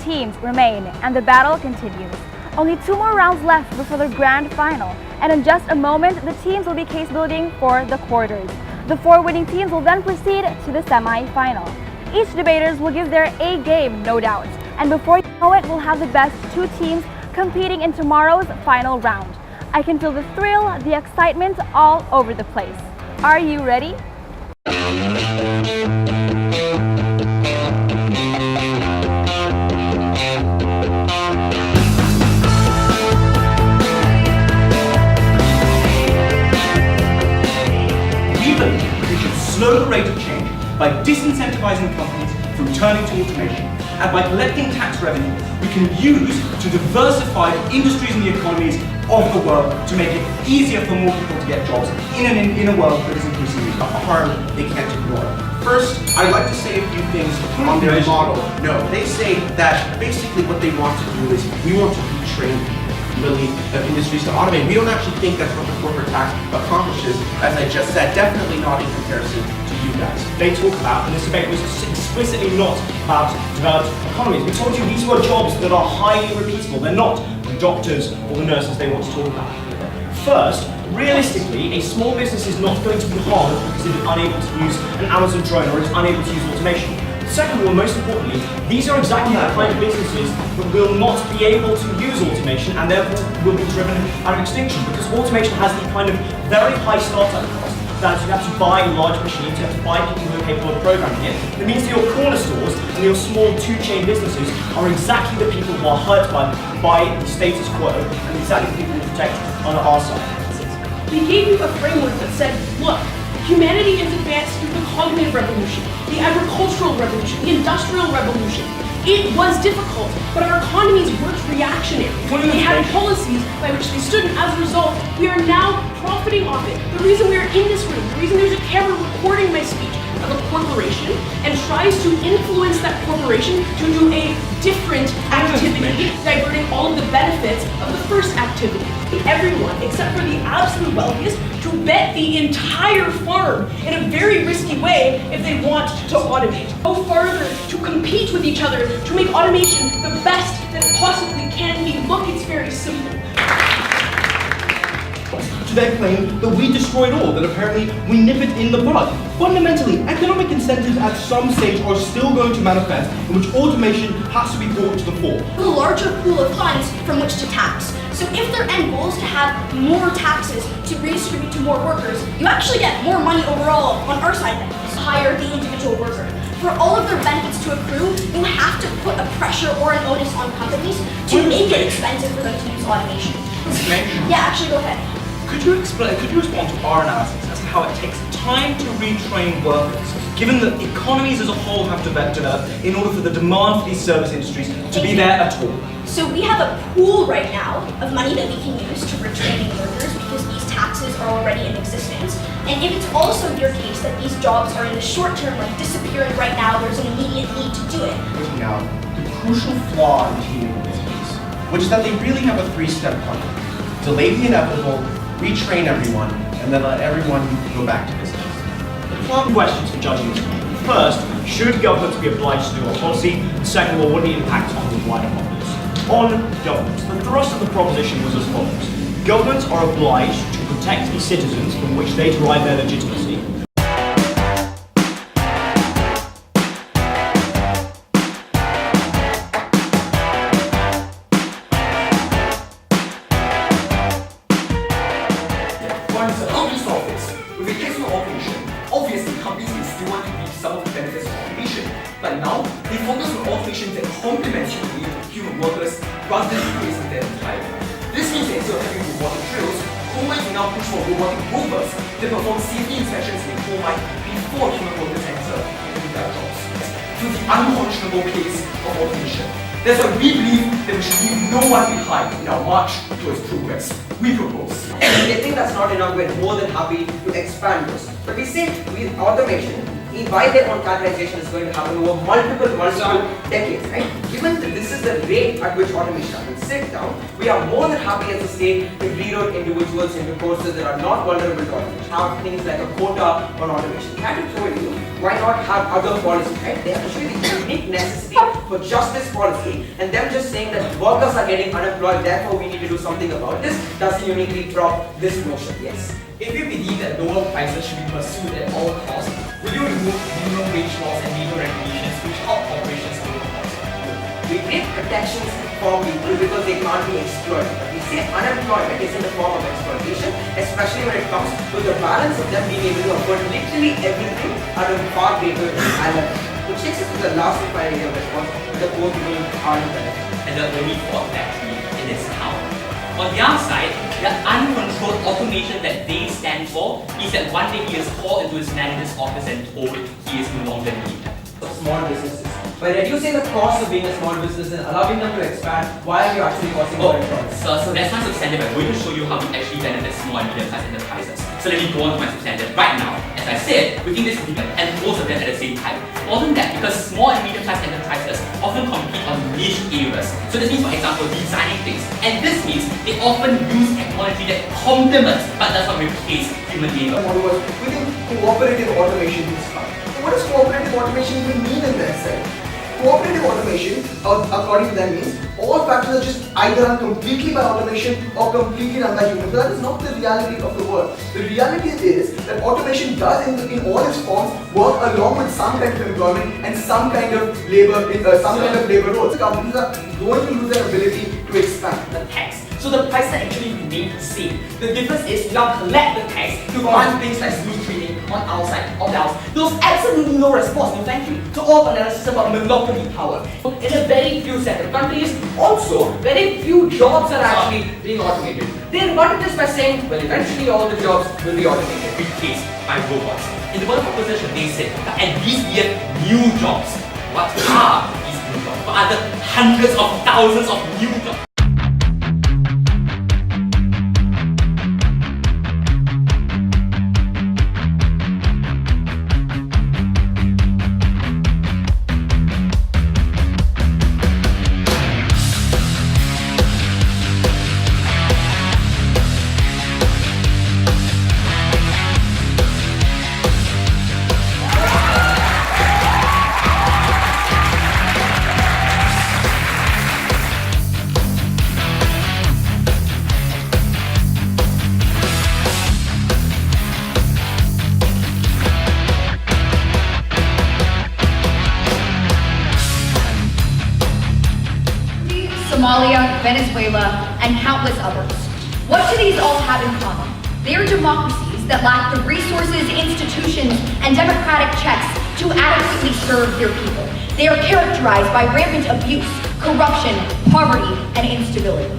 teams remain and the battle continues. Only 2 more rounds left before the grand final, and in just a moment, the teams will be case building for the quarters. The 4 winning teams will then proceed to the semi-final. Each debaters will give their A game, no doubt, and before you know it, we'll have the best 2 teams competing in tomorrow's final round. I can feel the thrill, the excitement all over the place. Are you ready? We should slow the rate of change by disincentivizing companies from turning to automation, and by collecting tax revenue we can use to diversify the industries and the economies of the world to make it easier for more people to get jobs in a world that is increasingly a harm they can't ignore. First, I'd like to say a few things on their model. No, they say that basically what they want to do is we want to retrain really industries to automate. We don't actually think that's what the corporate tax accomplishes, as I just said, definitely not in comparison to you guys. They talk about, and this debate was explicitly not about developed economies. We told you these were jobs that are highly repeatable. They're not the doctors or the nurses they want to talk about. First, realistically, a small business is not going to be harmed because it is unable to use an Amazon drone or is unable to use automation. Second of all, most importantly, these are exactly the kind of businesses that will not be able to use automation and therefore will be driven out of extinction, because automation has the kind of very high startup cost that you have to buy large machines, you have to buy people who are capable of programming it. It means that your corner stores and your small 2-chain businesses are exactly the people who are hurt by the status quo and exactly the people who protect on our side. We gave you a framework that said, look, humanity has advanced through the cognitive revolution, the agricultural revolution, the industrial revolution. It was difficult, but our economies weren't reactionary. They had policies by which they stood, and as a result, we are now profiting off it. The reason we are in this room, the reason there's a camera recording my speech of a corporation and tries to influence that corporation to do a different activity, diverting all of the benefits of the first activity. Everyone, except for the absolute wealthiest, to bet the entire farm in a very risky way if they want to automate. Go farther to compete with each other to make automation the best that it possibly can be. Look, it's very simple. To their claim that we destroyed all, that apparently we nip it in the bud. Fundamentally, economic incentives at some stage are still going to manifest in which automation has to be brought to the fore. A larger pool of funds from which to tax. So if their end goal is to have more taxes to redistribute to more workers, you actually get more money overall on our side then. Hire the individual worker. For all of their benefits to accrue, you have to put a pressure or an onus on companies to make it expensive for them to use automation. Yeah, actually go ahead. Could you respond to our analysis as to how it takes time to retrain workers, given that economies as a whole have developed in order for the demand for these service industries to be there at all? So we have a pool right now of money that we can use to retraining workers because these taxes are already in existence. And if it's also your case that these jobs are in the short term, like disappearing right now, there's an immediate need to do it. Now, the crucial flaw in teaming with this case, which is that they really have a 3-step plan. Delay the inevitable, retrain everyone, and then let everyone go back to business. One questions for judging this. First, should governments be obliged to do a policy? Second of all, what are the impacts on the wider populace? On governments, the thrust of the proposition was as follows. Governments are obliged to protect the citizens from which they derive their legitimacy. Obviously, companies will still want to reap some of the benefits of automation, but now they focus on automation that complements human workers rather than replacing them entirely. This means that instead of having robotic drills, coal mines will now push for robotic rovers that perform safety inspections in coal mine before human workers enter and do their jobs. Through the unconscionable pace of automation. That's why we believe that we should leave no one behind in our march towards progress. We propose. If they think that's not enough, we're more than happy to expand this. But we say with automation, by their own characterization is going to happen over multiple decades, right? Given that this is the rate at which automation happens, sit down, we are more than happy as a state to reroute individuals into courses that are not vulnerable to automation. Have things like a quota on automation. Can you throw it in? Why not have other policies, right? They have to show the unique necessity for just this policy and them just saying that workers are getting unemployed, therefore we need to do something about this, doesn't uniquely drop this motion. Yes. If you believe that lower prices should be pursued at all costs, will you remove minimum wage laws and labor regulations which help corporations pay the cost? We give protections for people because they can't be exploited. But we say unemployment is in the form of exploitation, especially when it comes to the balance of them being able to afford literally everything at a far greater level. Which takes us to the last and final area of response, the poor people are in benefit. And the reform factory in its town. On the other side, the uncontrolled automation that they stand for is that one day he is called into his manager's office and told he is no longer needed. Small businesses. By reducing the cost of being a small business and allowing them to expand, why are you actually causing more employees? So that's my substandard. I'm going to show you how we actually benefit small and medium-sized enterprises. So let me go on to my substandard right now. As I said, we think this is and most of them at the same time. More than that, because small and medium-sized enterprises often compete on niche areas. So this means, for example, designing things. And this means they often use technology that complements but does not replace human labor. We think cooperative automation is fine. So what does cooperative automation even mean in that sense? Cooperative automation, according to them, means all factories are just either run completely by automation or completely run by humans. But that is not the reality of the world. The reality is that automation does, in all its forms, work along with some kind of employment and some kind of labor, labor roles. Companies are going to lose their ability to expand. The tax. So the prices actually remain the same. The difference is we now collect the tax to fund things like smooth trading on our side of the house. There was absolutely no response, no thank you, to all analysis about monopoly power. In a very few set of countries, also very few jobs are actually being automated. They rebutted this by saying, well, eventually all the jobs will be automated. Replaced by robots. In the world proposition, they said that at least we have new jobs. What are these new jobs? What are the hundreds of thousands of new jobs? Somalia, Venezuela, and countless others. What do these all have in common? They are democracies that lack the resources, institutions, and democratic checks to adequately serve their people. They are characterized by rampant abuse, corruption, poverty, and instability.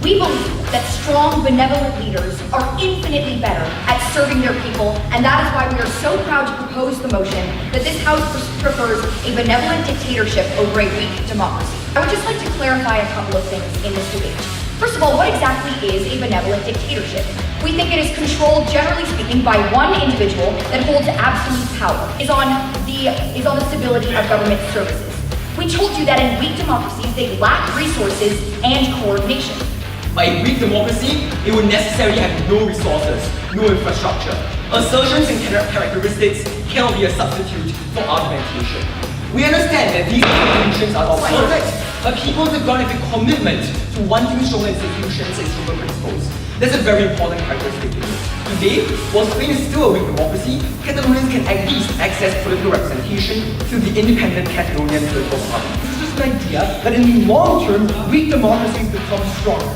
We believe that strong, benevolent leaders are infinitely better at serving their people, and that is why we are so proud to propose the motion that this House prefers a benevolent dictatorship over a weak democracy. I would just like to clarify a couple of things in this debate. First of all, what exactly is a benevolent dictatorship? We think it is controlled, generally speaking, by one individual that holds absolute power, is on the stability of government services. We told you that in weak democracies, they lack resources and coordination. By a weak democracy, it would necessarily have no resources, no infrastructure. Assertions and characteristics cannot be a substitute for argumentation. We understand that these institutions are not perfect, but people have got a commitment to wanting strong institutions and human principles. That's a very important characteristic. Today, while Spain is still a weak democracy, Catalonians can at least access political representation through the independent Catalonian political party. This is just an idea that in the long term, weak democracies become stronger.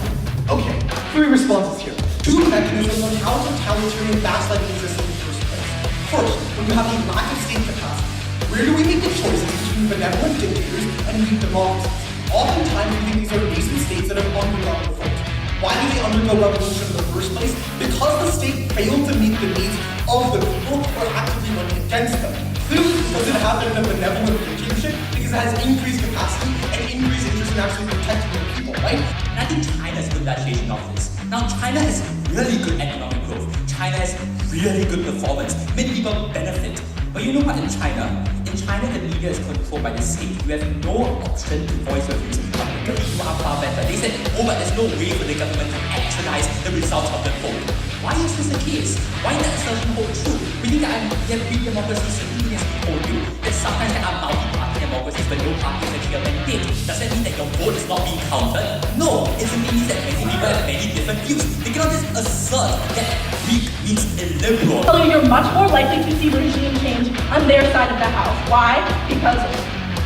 Okay, 3 responses here. 2 mechanisms on how totalitarian backsliding exists in the first place. First, when you have a lack of state capacity, where do we make the choices between benevolent dictators and weak democracies? Oftentimes, we think these are nascent states that have undergone revolt. Why do they undergo revolution in the first place? Because the state failed to meet the needs of the people who are actively running against them. Clearly, does it happen in a benevolent dictatorship? Because it has increased capacity and increased interest in actually protecting the people, right? And I think China has good validation of this. Now, China has really good economic growth. China has really good performance. Many people benefit. But you know what, in China, the media is controlled by the state. You have no option to voice your views publicly. You are far better. They said, oh, but there's no way for the government to actualize the results of the poll. Why is this the case? Why does that assertion hold true? We think that we have weak democracies, and even as we told you, that sometimes there are multi-party democracies when no party is actually a mandate. Does that mean that your vote is not being counted? No, it simply means that many people have many different views. They cannot just assert that weak means illiberal. So you're much more likely to see regime change on their side of the house. Why? Because,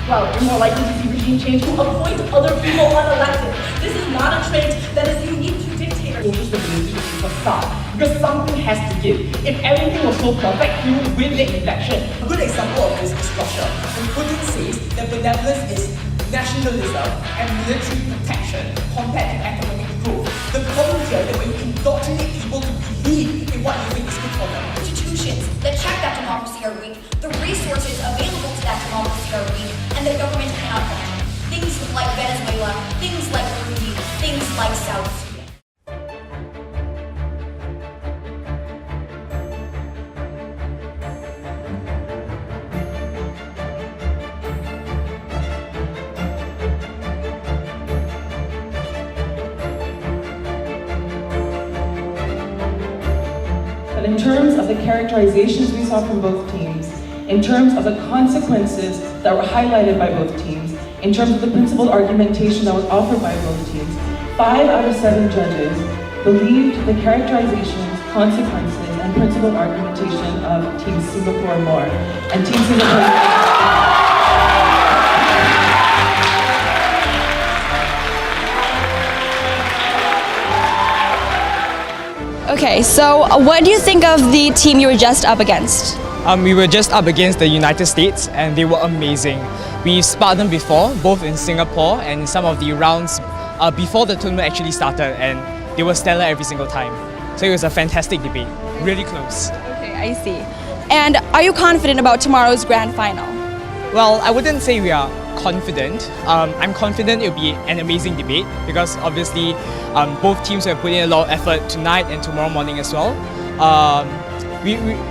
well, you're more likely to see regime change to appoint other people unelected. This is not a trait that is unique to dictators. Social stability is a facade, because something has to give. If everything was so perfect, you would win the election. A good example of this is Russia. When Putin says that benevolence is nationalism and military protection compared to economic growth. The problem here is that when you indoctrinate people to believe in what you think is good for them, Institutions that check that democracy are weak, the resources available to that democracy are weak, and the government cannot function. Things like Venezuela, things like Burundi, things like South Sudan. But in terms of the characterizations we saw from both teams, in terms of the consequences that were highlighted by both teams, in terms of the principled argumentation that was offered by both teams, 5 out of 7 judges believed the characterizations, consequences, and principled argumentation of Team Singapore more. And Team Singapore... Okay, so what do you think of the team you were just up against? We were just up against the United States and they were amazing. We've sparred them before, both in Singapore and in some of the rounds before the tournament actually started, and they were stellar every single time. So it was a fantastic debate, really close. Okay, I see. And are you confident about tomorrow's grand final? Well, I wouldn't say we are confident. I'm confident it'll be an amazing debate because obviously both teams have put in a lot of effort tonight and tomorrow morning as well.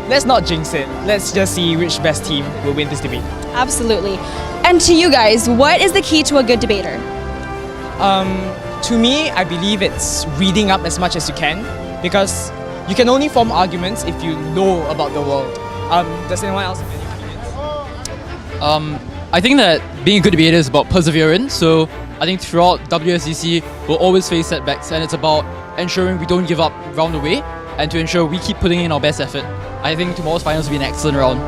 Let's not jinx it. Let's just see which best team will win this debate. Absolutely. And to you guys, what is the key to a good debater? To me, I believe it's reading up as much as you can because you can only form arguments if you know about the world. Does anyone else have any opinions? I think that being a good debater is about perseverance. So I think throughout Wsdc, we'll always face setbacks, and it's about ensuring we don't give up round the way and to ensure we keep putting in our best effort. I think tomorrow's finals will be an excellent round.